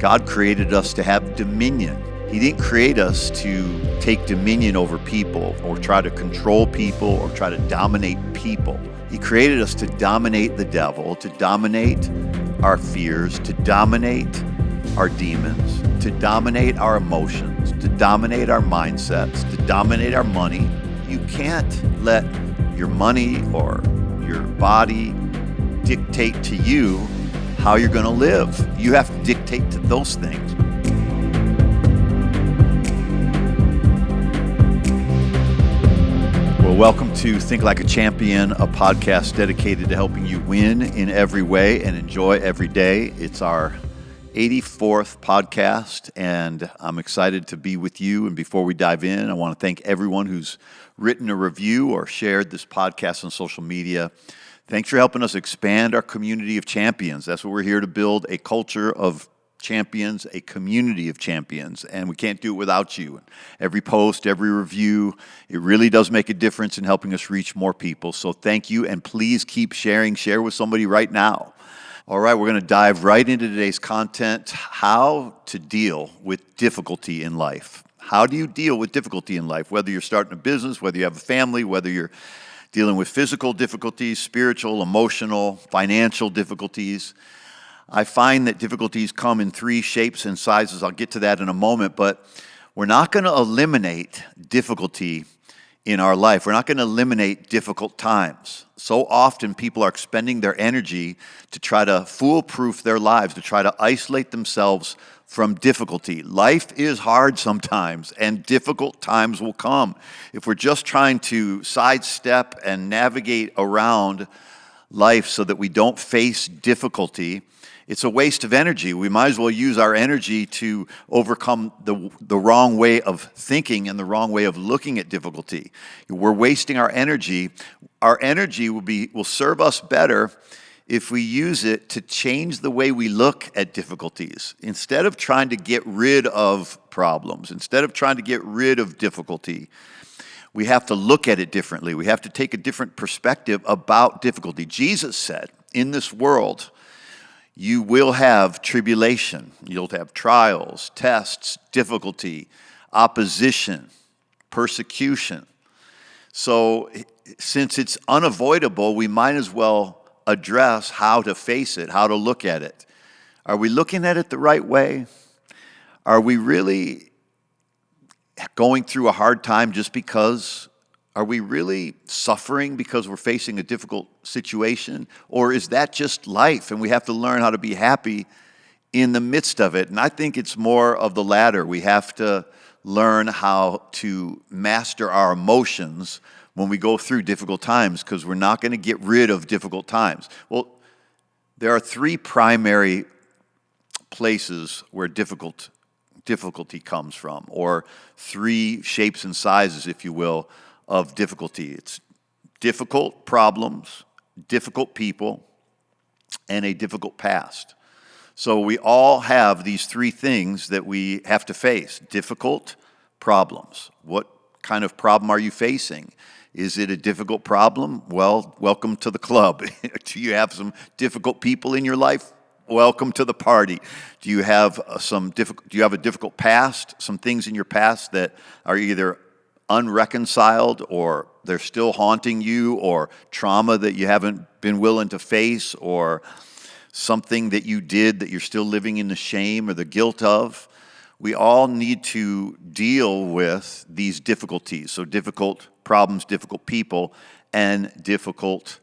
God created us to have dominion. He didn't create us to take dominion over people or try to control people or try to dominate people. He created us to dominate the devil, to dominate our fears, to dominate our demons, to dominate our emotions, to dominate our mindsets, to dominate our money. You can't let your money or your body dictate to you how you're going to live. You have to dictate to those things. Well, welcome to Think Like a Champion, a podcast dedicated to helping you win in every way and enjoy every day. It's our 84th podcast, and I'm excited to be with you. And before we dive in, I want to thank everyone who's written a review or shared this podcast on social media. Thanks for helping us expand our community of champions. That's what we're here to build, a culture of champions, a community of champions, and we can't do it without you. Every post, every review, it really does make a difference in helping us reach more people. So thank you, and please keep sharing. Share with somebody right now. All right, we're going to dive right into today's content, how to deal with difficulty in life. How do you deal with difficulty in life? Whether you're starting a business, whether you have a family, whether you're dealing with physical difficulties, spiritual, emotional, financial difficulties. I find that difficulties come in three shapes and sizes. I'll get to that in a moment, but we're not going to eliminate difficulty in our life. We're not going to eliminate difficult times. So often people are expending their energy to try to foolproof their lives, to try to isolate themselves from difficulty. Life is hard sometimes, and difficult times will come. If we're just trying to sidestep and navigate around life so that we don't face difficulty, it's a waste of energy. We might as well use our energy to overcome the wrong way of thinking and the wrong way of looking at difficulty. We're wasting our energy. Our energy will serve us better if we use it to change the way we look at difficulties. Instead of trying to get rid of problems, instead of trying to get rid of difficulty, we have to look at it differently. We have to take a different perspective about difficulty. Jesus said, in this world, you will have tribulation. You'll have trials, tests, difficulty, opposition, persecution. So since it's unavoidable, we might as well address how to face it, how to look at it. Are we looking at it the right way? Are we really going through a hard time just because? Are we really suffering because we're facing a difficult situation? Or is that just life and we have to learn how to be happy in the midst of it? And I think it's more of the latter. We have to learn how to master our emotions when we go through difficult times, because we're not going to get rid of difficult times. Well, there are three primary places where difficulty comes from, or three shapes and sizes, if you will, of difficulty. It's difficult problems, difficult people, and a difficult past. So we all have these three things that we have to face. Difficult problems. What kind of problem are you facing? Is it a difficult problem? Well, welcome to the club. Do you have some difficult people in your life? Welcome to the party. Do you have a difficult past? Some things in your past that are either unreconciled, or they're still haunting you, or trauma that you haven't been willing to face, or something that you did that you're still living in the shame or the guilt of? We all need to deal with these difficulties. So difficult problems, difficult people, and a difficult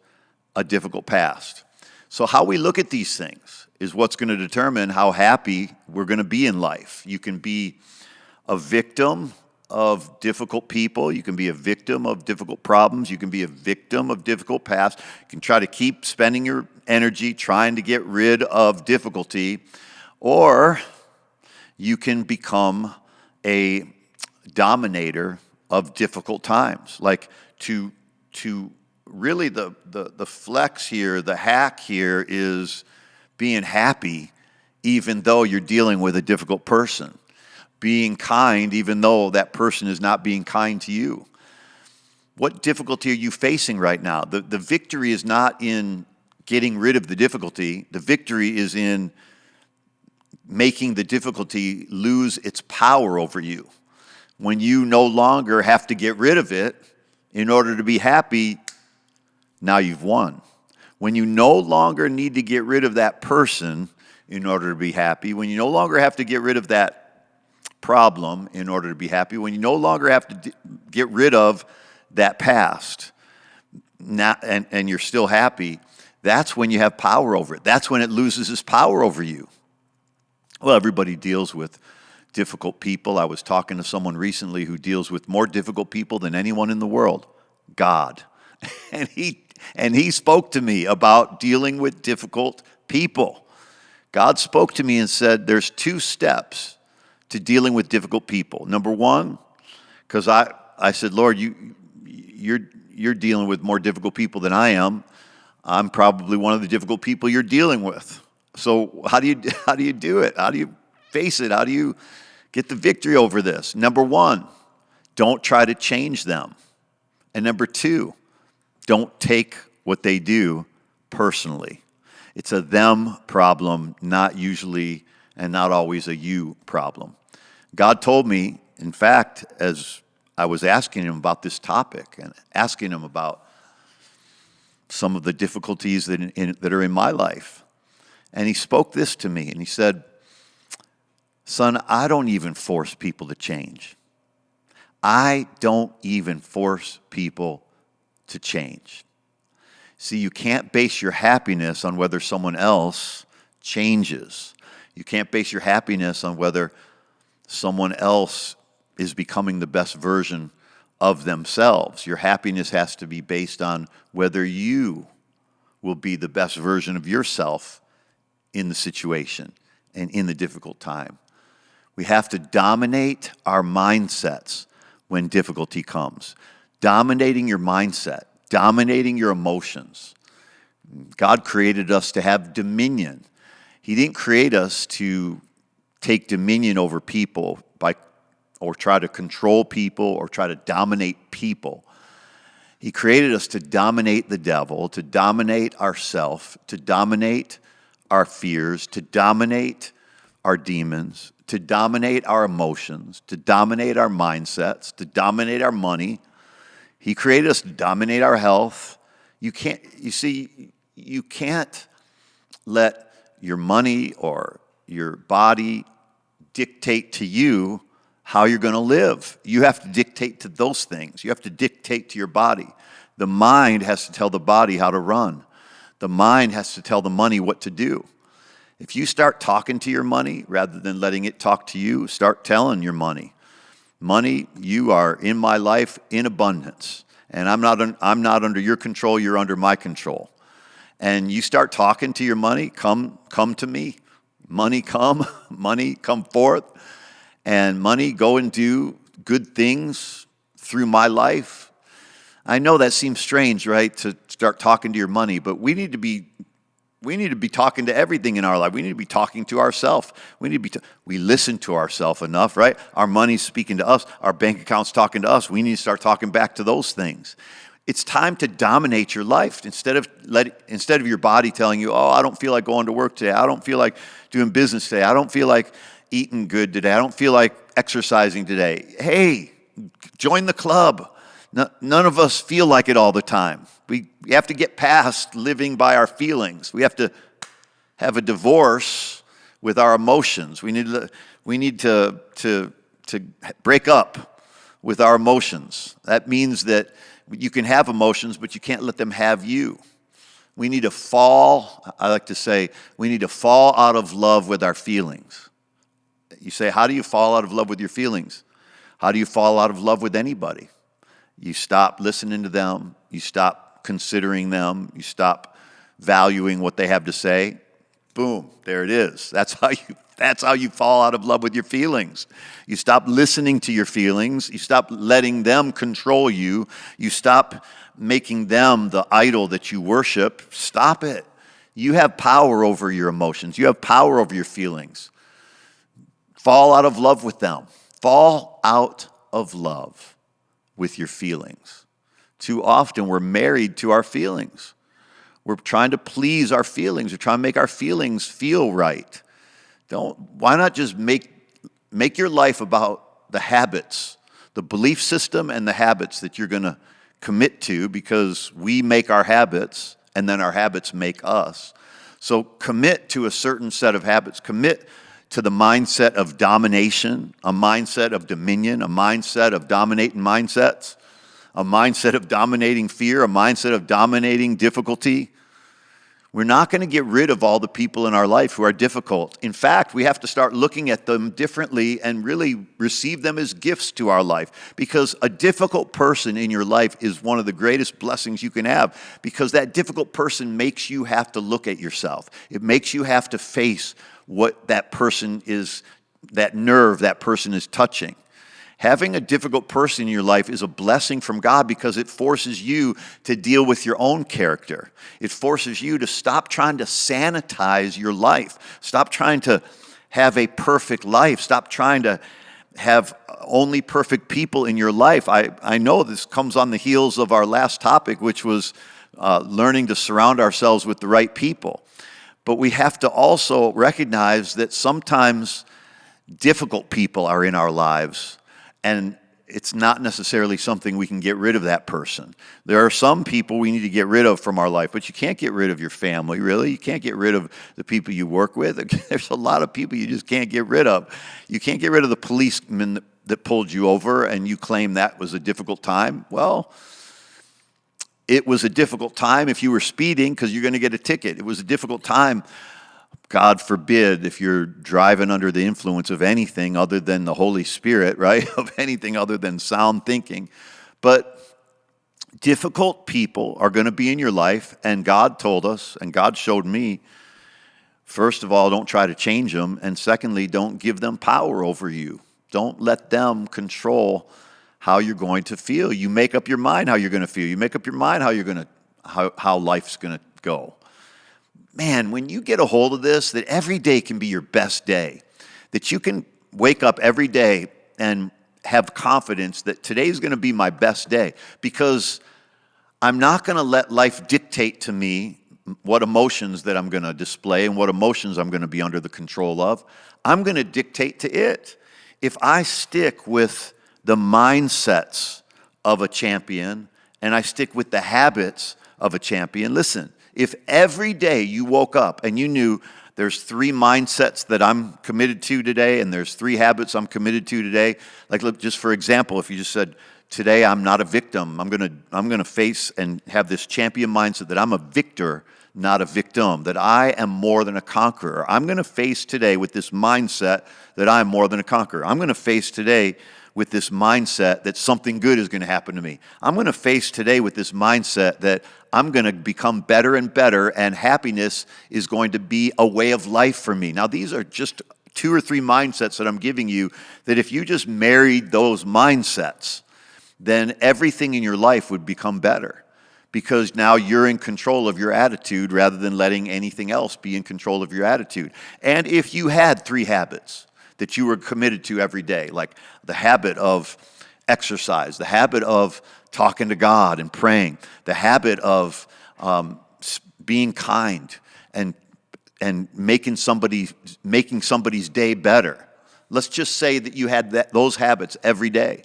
past. So how we look at these things is what's going to determine how happy we're going to be in life. You can be a victim of difficult people. You can be a victim of difficult problems. You can be a victim of difficult past. You can try to keep spending your energy trying to get rid of difficulty, or you can become a dominator of difficult times. Like to really the flex here, the hack here is being happy even though you're dealing with a difficult person. Being kind even though that person is not being kind to you. What difficulty are you facing right now? The victory is not in getting rid of the difficulty. The victory is in making the difficulty lose its power over you. When you no longer have to get rid of it in order to be happy, now you've won. When you no longer need to get rid of that person in order to be happy, when you no longer have to get rid of that problem in order to be happy, when you no longer have to get rid of that past, now, and you're still happy, that's when you have power over it. That's when it loses its power over you. Well, everybody deals with difficult people. I was talking to someone recently who deals with more difficult people than anyone in the world, God. And he spoke to me about dealing with difficult people. God spoke to me and said, there's 2 steps to dealing with difficult people. Number 1, because I said, Lord, you're dealing with more difficult people than I am. I'm probably one of the difficult people you're dealing with. So how do you do it? How do you face it? How do you get the victory over this? Number 1, don't try to change them. And number 2, don't take what they do personally. It's a them problem, not usually and not always a you problem. God told me, in fact, as I was asking him about this topic and asking him about some of the difficulties that are in my life, and he spoke this to me, and he said, son, I don't even force people to change. I don't even force people to change. See, you can't base your happiness on whether someone else changes. You can't base your happiness on whether someone else is becoming the best version of themselves. Your happiness has to be based on whether you will be the best version of yourself in the situation and in the difficult time. We have to dominate our mindsets when difficulty comes. Dominating your mindset, dominating your emotions. God created us to have dominion. He didn't create us to take dominion over people or try to control people or try to dominate people. He created us to dominate the devil, to dominate ourselves, to dominate our fears, to dominate our demons, to dominate our emotions, to dominate our mindsets, to dominate our money. He created us to dominate our health. You can't let your money or your body dictate to you how you're going to live. You have to dictate to those things. You have to dictate to your body. The mind has to tell the body how to run. The mind has to tell the money what to do. If you start talking to your money rather than letting it talk to you, start telling your money, money, you are in my life in abundance, and I'm not under your control, you're under my control. And you start talking to your money, come to me. Money come forth, and money go and do good things through my life. I know that seems strange, right, to start talking to your money, but we need to be talking to everything in our life. We need to be talking to ourselves. We listen to ourselves enough, right? Our money's speaking to us. Our bank account's talking to us. We need to start talking back to those things. It's time to dominate your life instead of your body telling you, oh, I don't feel like going to work today. I don't feel like doing business today. I don't feel like eating good today. I don't feel like exercising today. Hey, join the club. None of us feel like it all the time. We have to get past living by our feelings. We have to have a divorce with our emotions. We need to break up with our emotions. That means that you can have emotions, but you can't let them have you. We need to fall, I like to say, we need to fall out of love with our feelings. You say, how do you fall out of love with your feelings? How do you fall out of love with anybody? You stop listening to them. You stop considering them. You stop valuing what they have to say. Boom, there it is. That's how you fall out of love with your feelings. You stop listening to your feelings. You stop letting them control you. You stop making them the idol that you worship. Stop it. You have power over your emotions. You have power over your feelings. Fall out of love with them. Fall out of love with your feelings. Too often we're married to our feelings. We're trying to please our feelings. We're trying to make our feelings feel right. Why not just make your life about the habits, the belief system and the habits that you're going to commit to, because we make our habits and then our habits make us. So commit to a certain set of habits. Commit to the mindset of domination, a mindset of dominion, a mindset of dominating mindsets, a mindset of dominating fear, a mindset of dominating difficulty. We're not going to get rid of all the people in our life who are difficult. In fact, we have to start looking at them differently and really receive them as gifts to our life, because a difficult person in your life is one of the greatest blessings you can have, because that difficult person makes you have to look at yourself. It makes you have to face what that person is, that nerve that person is touching. Having a difficult person in your life is a blessing from God, because it forces you to deal with your own character. It forces you to stop trying to sanitize your life. Stop trying to have a perfect life. Stop trying to have only perfect people in your life. I know this comes on the heels of our last topic, which was learning to surround ourselves with the right people. But we have to also recognize that sometimes difficult people are in our lives, and it's not necessarily something we can get rid of that person. There are some people we need to get rid of from our life, but you can't get rid of your family, really. You can't get rid of the people you work with. There's a lot of people you just can't get rid of. You can't get rid of the policeman that pulled you over and you claim that was a difficult time. Well, it was a difficult time if you were speeding, because you're going to get a ticket. It was a difficult time, God forbid, if you're driving under the influence of anything other than the Holy Spirit, right? Of anything other than sound thinking. But difficult people are going to be in your life, and God told us, and God showed me, first of all, don't try to change them, and secondly, don't give them power over you. Don't let them control how you're going to feel. You make up your mind how you're going to feel. You make up your mind how life's going to go. Man, when you get a hold of this, that every day can be your best day, that you can wake up every day and have confidence that today's going to be my best day, because I'm not going to let life dictate to me what emotions that I'm going to display and what emotions I'm going to be under the control of. I'm going to dictate to it. If I stick with the mindsets of a champion and I stick with the habits of a champion, listen, if every day you woke up and you knew there's 3 mindsets that I'm committed to today and there's 3 habits I'm committed to today, like look, just for example, if you just said, today I'm not a victim, I'm gonna face and have this champion mindset that I'm a victor, not a victim, that I am more than a conqueror. I'm gonna face today with this mindset that I'm more than a conqueror. I'm gonna face today with this mindset that something good is going to happen to me. I'm going to face today with this mindset that I'm going to become better and better, and happiness is going to be a way of life for me. Now, these are just 2 or 3 mindsets that I'm giving you, that if you just married those mindsets, then everything in your life would become better, because now you're in control of your attitude rather than letting anything else be in control of your attitude. And if you had 3 habits that you were committed to every day, like the habit of exercise, the habit of talking to God and praying, the habit of being kind and making somebody's day better. Let's just say that you had those habits every day.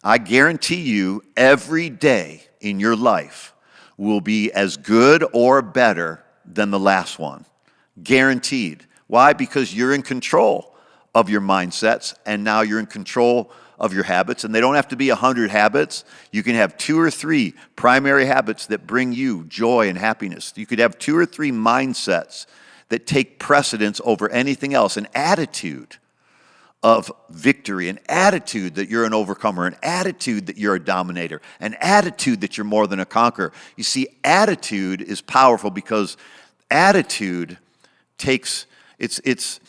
I guarantee you, every day in your life will be as good or better than the last one. Guaranteed. Why? Because you're in control of your mindsets, and now you're in control of your habits. And they don't have to be 100 habits. You can have 2 or 3 primary habits that bring you joy and happiness. You could have 2 or 3 mindsets that take precedence over anything else. An attitude of victory, an attitude that you're an overcomer, an attitude that you're a dominator, an attitude that you're more than a conqueror. You see, attitude is powerful, because attitude takes, it's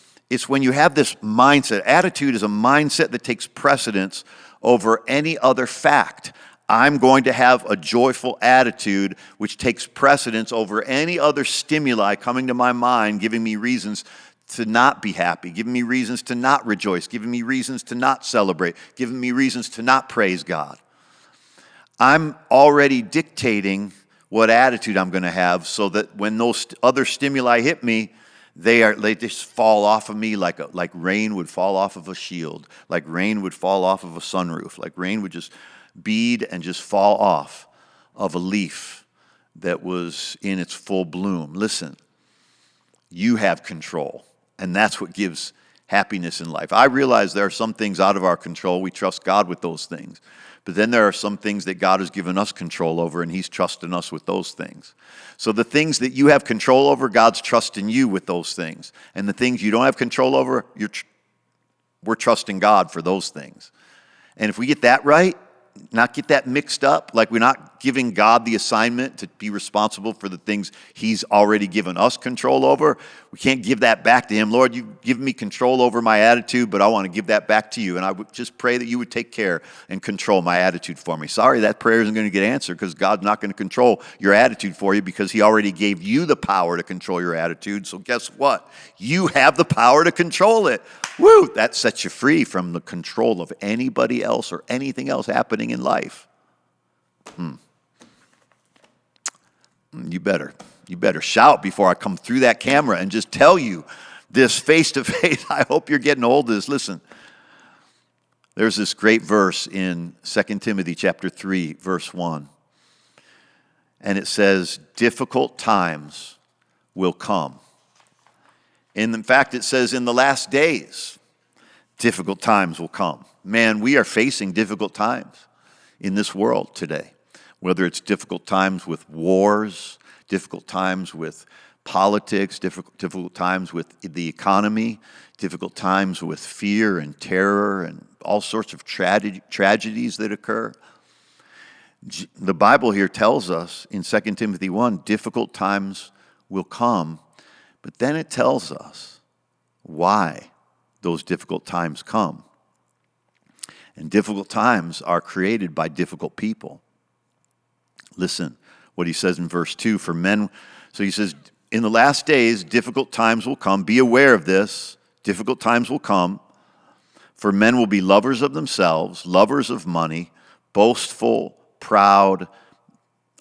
when you have this mindset. Attitude is a mindset that takes precedence over any other fact. I'm going to have a joyful attitude which takes precedence over any other stimuli coming to my mind, giving me reasons to not be happy, giving me reasons to not rejoice, giving me reasons to not celebrate, giving me reasons to not praise God. I'm already dictating what attitude I'm going to have, so that when those other stimuli hit me, They just fall off of me like rain would fall off of a shield, like rain would fall off of a sunroof, like rain would just bead and just fall off of a leaf that was in its full bloom. Listen, you have control, and that's what gives happiness in life. I realize there are some things out of our control. We trust God with those things. But then there are some things that God has given us control over, and he's trusting us with those things. So the things that you have control over, God's trusting you with those things. And the things you don't have control over, we're trusting God for those things. And if we get that right, not get that mixed up, like we're not giving God the assignment to be responsible for the things he's already given us control over. We can't give that back to him. Lord, you've given me control over my attitude, but I want to give that back to you. And I would just pray that you would take care and control my attitude for me. Sorry, that prayer isn't going to get answered because God's not going to control your attitude for you because he already gave you the power to control your attitude. So guess what? You have the power to control it. Woo! That sets you free from the control of anybody else or anything else happening in life. You better shout before I come through that camera and just tell you this face to face. I hope you're getting hold of this. Listen, there's this great verse in 2 Timothy chapter 3, verse 1. And it says, difficult times will come. And in fact, it says in the last days, difficult times will come. Man, we are facing difficult times in this world today. Whether it's difficult times with wars, difficult times with politics, difficult times with the economy, difficult times with fear and terror and all sorts of tragedies that occur. The Bible here tells us in 2 Timothy 1, difficult times will come, but then it tells us why those difficult times come. And difficult times are created by difficult people. Listen what he says in verse 2, for men, so he says, in the last days, difficult times will come. Be aware of this. Difficult times will come. For men will be lovers of themselves, lovers of money, boastful, proud,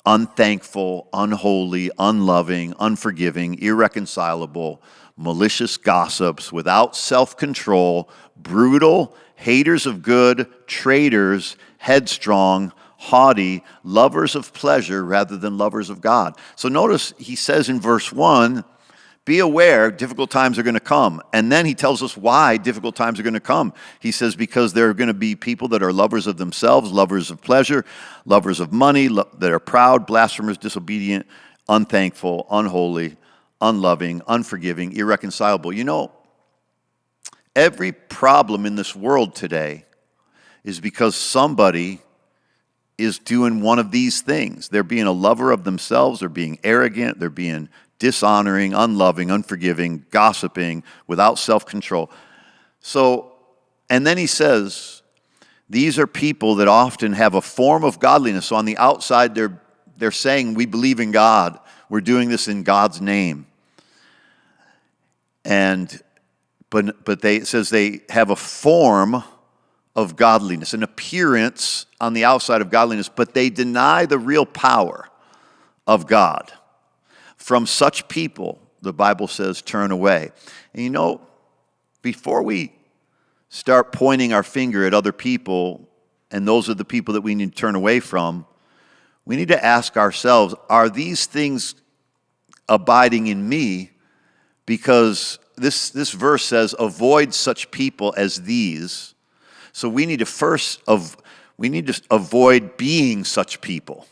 unthankful, unholy, unloving, unforgiving, irreconcilable, malicious gossips, without self-control, brutal, haters of good, traitors, headstrong, haughty, lovers of pleasure rather than lovers of God. So notice he says in verse 1, be aware, difficult times are going to come. And then he tells us why difficult times are going to come. He says because there are going to be people that are lovers of themselves, lovers of pleasure, lovers of money, that are proud, blasphemers, disobedient, unthankful, unholy, unloving, unforgiving, irreconcilable. You know, every problem in this world today is because somebody is doing one of these things. They're being a lover of themselves, they're being arrogant, they're being dishonoring, unloving, unforgiving, gossiping, without self-control. So, and then he says, these are people that often have a form of godliness. So on the outside, they're saying, we believe in God. We're doing this in God's name. But it says they have a form of godliness, an appearance on the outside of godliness, but they deny the real power of God. From such people, the Bible says, turn away. And you know, before we start pointing our finger at other people, and those are the people that we need to turn away from, we need to ask ourselves, are these things abiding in me? Because this verse says, avoid such people as these. So we need to avoid being such people.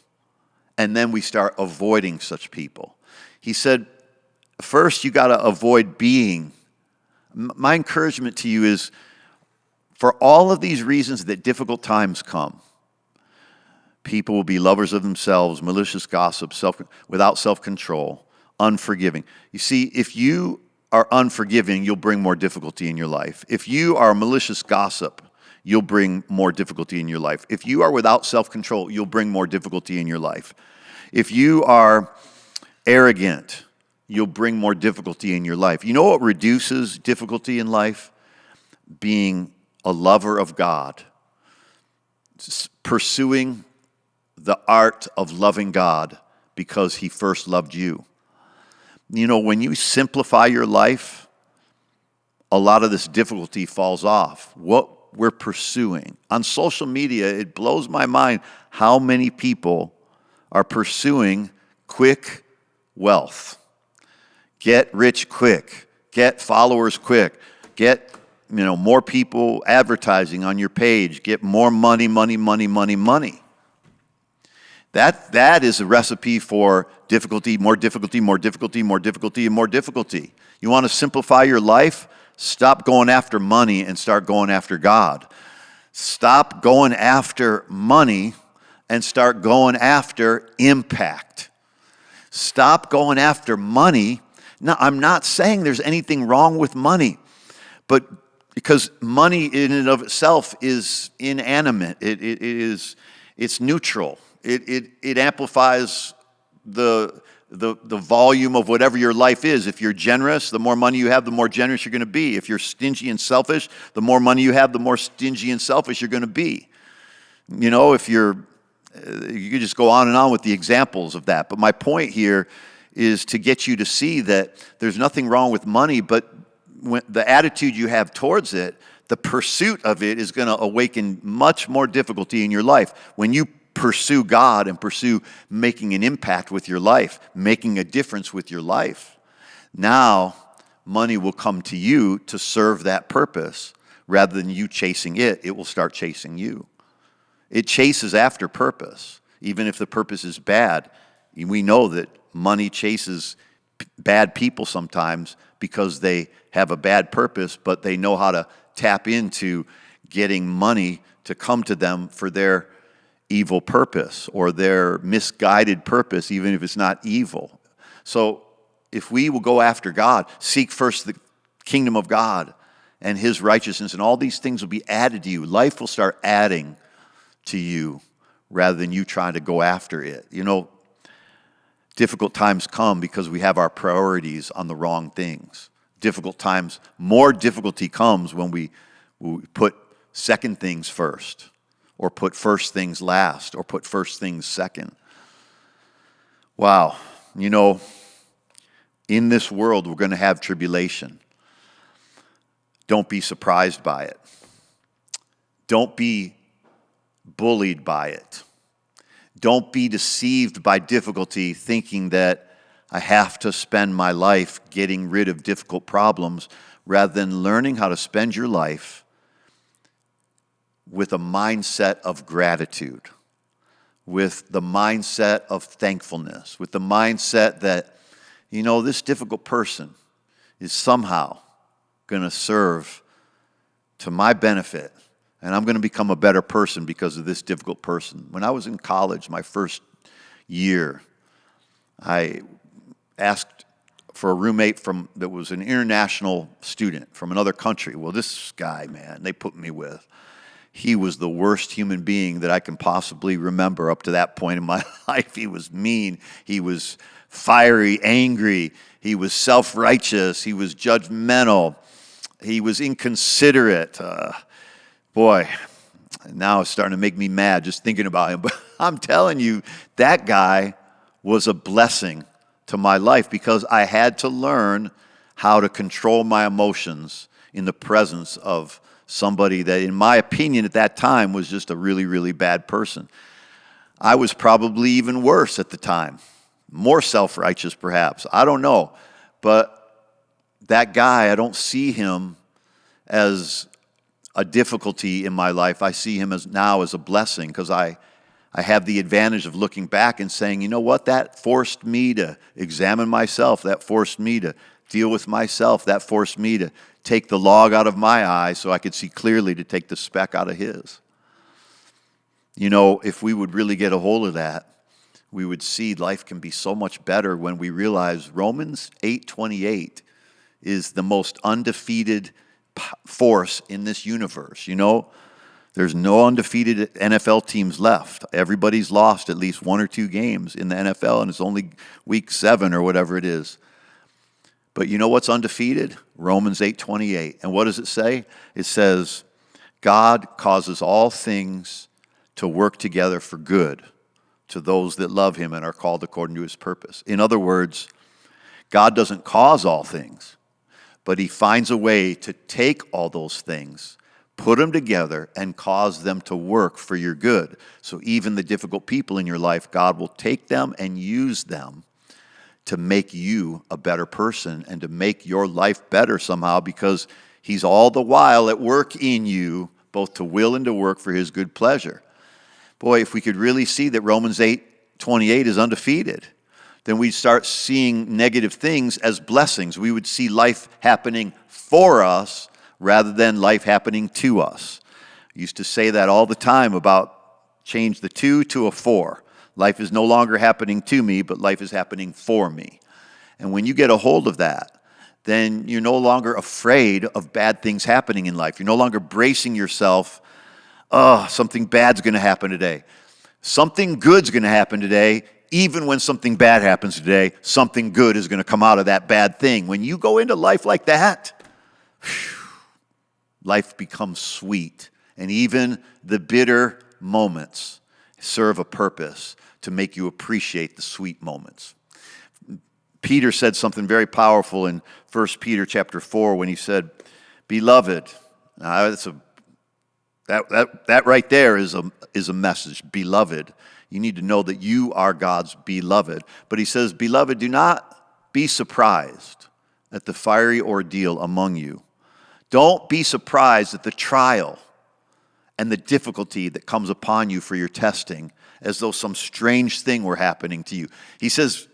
And then we start avoiding such people. He said, first you got to avoid being. My encouragement to you is, for all of these reasons that difficult times come, people will be lovers of themselves, malicious gossips, without self-control, unforgiving. You see, if you are unforgiving, you'll bring more difficulty in your life. If you are a malicious gossip, you'll bring more difficulty in your life. If you are without self-control, you'll bring more difficulty in your life. If you are arrogant, you'll bring more difficulty in your life. You know what reduces difficulty in life? Being a lover of God. Pursuing the art of loving God because he first loved you. When you simplify your life, a lot of this difficulty falls off. What we're pursuing. On social media, it blows my mind how many people are pursuing quick wealth. Get rich quick. Get followers quick. Get more people advertising on your page. Get more money. That is a recipe for difficulty, more difficulty, more difficulty, more difficulty, and more difficulty. You want to simplify your life? Stop going after money and start going after God. Stop going after money and start going after impact. Stop going after money. Now, I'm not saying there's anything wrong with money, but because money in and of itself is inanimate, it's neutral. It amplifies the volume of whatever your life is. If you're generous, the more money you have, the more generous you're going to be. If you're stingy and selfish, the more money you have, the more stingy and selfish you're going to be. If you could just go on and on with the examples of that. But my point here is to get you to see that there's nothing wrong with money, but when the attitude you have towards it, the pursuit of it is going to awaken much more difficulty in your life. When you pursue God and pursue making an impact with your life, making a difference with your life, now money will come to you to serve that purpose rather than you chasing it. It will start chasing you. It chases after purpose, even if the purpose is bad. We know that money chases bad people sometimes because they have a bad purpose, but they know how to tap into getting money to come to them for their evil purpose or their misguided purpose, even if it's not evil. So if we will go after God, seek first the kingdom of God and his righteousness, and all these things will be added to you. Life will start adding to you rather than you trying to go after it. Difficult times come because we have our priorities on the wrong things. Difficult times, more difficulty comes when we put second things first, or put first things last, or put first things second. Wow. In this world, we're going to have tribulation. Don't be surprised by it. Don't be bullied by it. Don't be deceived by difficulty, thinking that I have to spend my life getting rid of difficult problems, rather than learning how to spend your life with a mindset of gratitude, with the mindset of thankfulness, with the mindset that, this difficult person is somehow going to serve to my benefit, and I'm going to become a better person because of this difficult person. When I was in college, my first year, I asked for a roommate that was an international student from another country. Well, this guy, man, they put me with. He was the worst human being that I can possibly remember up to that point in my life. He was mean. He was fiery, angry. He was self-righteous. He was judgmental. He was inconsiderate. Boy, now it's starting to make me mad just thinking about him. But I'm telling you, that guy was a blessing to my life because I had to learn how to control my emotions in the presence of somebody that, in my opinion at that time, was just a really, really bad person. I was probably even worse at the time. More self-righteous, perhaps. I don't know. But that guy, I don't see him as a difficulty in my life. I see him as a blessing because I have the advantage of looking back and saying, you know what, that forced me to examine myself. That forced me to deal with myself. That forced me to take the log out of my eye so I could see clearly to take the speck out of his. If we would really get a hold of that, we would see life can be so much better when we realize Romans 8:28 is the most undefeated force in this universe. There's no undefeated NFL teams left. Everybody's lost at least one or two games in the NFL, and it's only week 7 or whatever it is. But you know what's undefeated? Romans 8:28. And what does it say? It says, God causes all things to work together for good to those that love him and are called according to his purpose. In other words, God doesn't cause all things, but he finds a way to take all those things, put them together, and cause them to work for your good. So even the difficult people in your life, God will take them and use them to make you a better person and to make your life better somehow, because he's all the while at work in you, both to will and to work for his good pleasure. Boy, if we could really see that Romans 8:28 is undefeated, then we'd start seeing negative things as blessings. We would see life happening for us rather than life happening to us. I used to say that all the time about change the 2 to a 4. Life is no longer happening to me, but life is happening for me. And when you get a hold of that, then you're no longer afraid of bad things happening in life. You're no longer bracing yourself, something bad's going to happen today. Something good's going to happen today. Even when something bad happens today, something good is going to come out of that bad thing. When you go into life like that, life becomes sweet. And even the bitter moments serve a purpose to make you appreciate the sweet moments. Peter said something very powerful in 1 Peter chapter 4 when he said, "Beloved," now that right there is a message. Beloved. You need to know that you are God's beloved. But he says, "Beloved, do not be surprised at the fiery ordeal among you." Don't be surprised at the trial and the difficulty that comes upon you for your testing, as though some strange thing were happening to you. He says,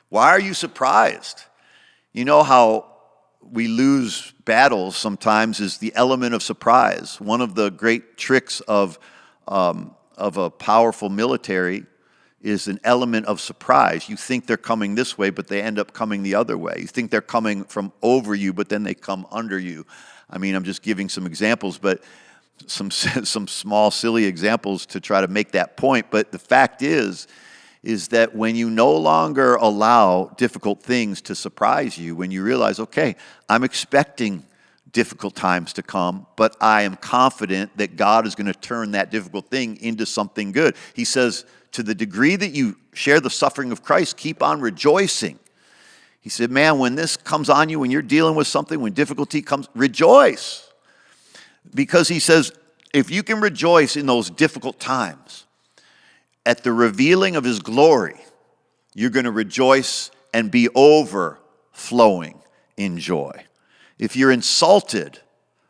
why are you surprised? You know how we lose battles sometimes is the element of surprise. One of the great tricks of a powerful military is an element of surprise. You think they're coming this way, but they end up coming the other way. You think they're coming from over you, but then they come under you. I mean, I'm just giving some examples, but some small, silly examples to try to make that point. But the fact is that when you no longer allow difficult things to surprise you, when you realize, okay, I'm expecting difficult times to come, but I am confident that God is going to turn that difficult thing into something good. He says, to the degree that you share the suffering of Christ, keep on rejoicing. He said, man, when this comes on you, when you're dealing with something, when difficulty comes, rejoice. Because he says, if you can rejoice in those difficult times, at the revealing of his glory, you're going to rejoice and be overflowing in joy. If you're insulted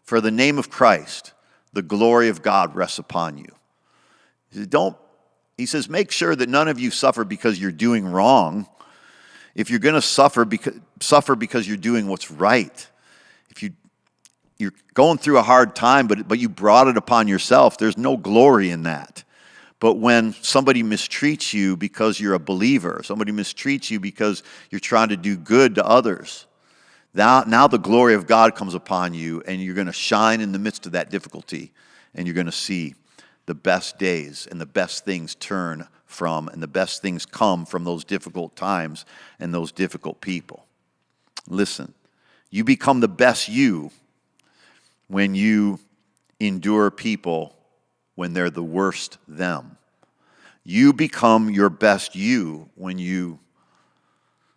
for the name of Christ, the glory of God rests upon you. He says, make sure that none of you suffer because you're doing wrong. If you're going to suffer because you're doing what's right. If you're going through a hard time, but you brought it upon yourself, there's no glory in that. But when somebody mistreats you because you're a believer, somebody mistreats you because you're trying to do good to others, now the glory of God comes upon you, and you're going to shine in the midst of that difficulty, and you're going to see the best days and the best things turn from, and the best things come from those difficult times and those difficult people. Listen, you become the best you when you endure people when they're the worst them. You become your best you when you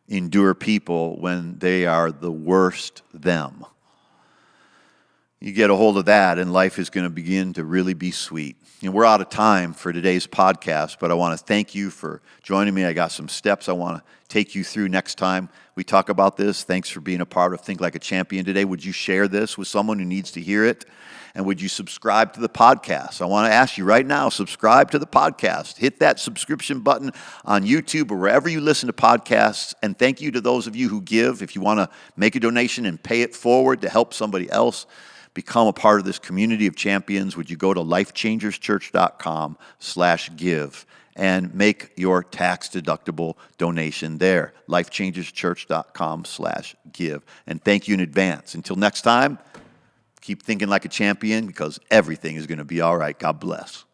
endure people when they are the worst them. You get a hold of that, and life is going to begin to really be sweet. And we're out of time for today's podcast, but I want to thank you for joining me. I got some steps I want to take you through next time we talk about this. Thanks for being a part of Think Like a Champion today. Would you share this with someone who needs to hear it? And would you subscribe to the podcast? I want to ask you right now, subscribe to the podcast. Hit that subscription button on YouTube or wherever you listen to podcasts. And thank you to those of you who give. If you want to make a donation and pay it forward to help somebody else become a part of this community of champions, would you go to lifechangerschurch.com/give and make your tax-deductible donation there. lifechangerschurch.com/give. And thank you in advance. Until next time, keep thinking like a champion, because everything is going to be all right. God bless.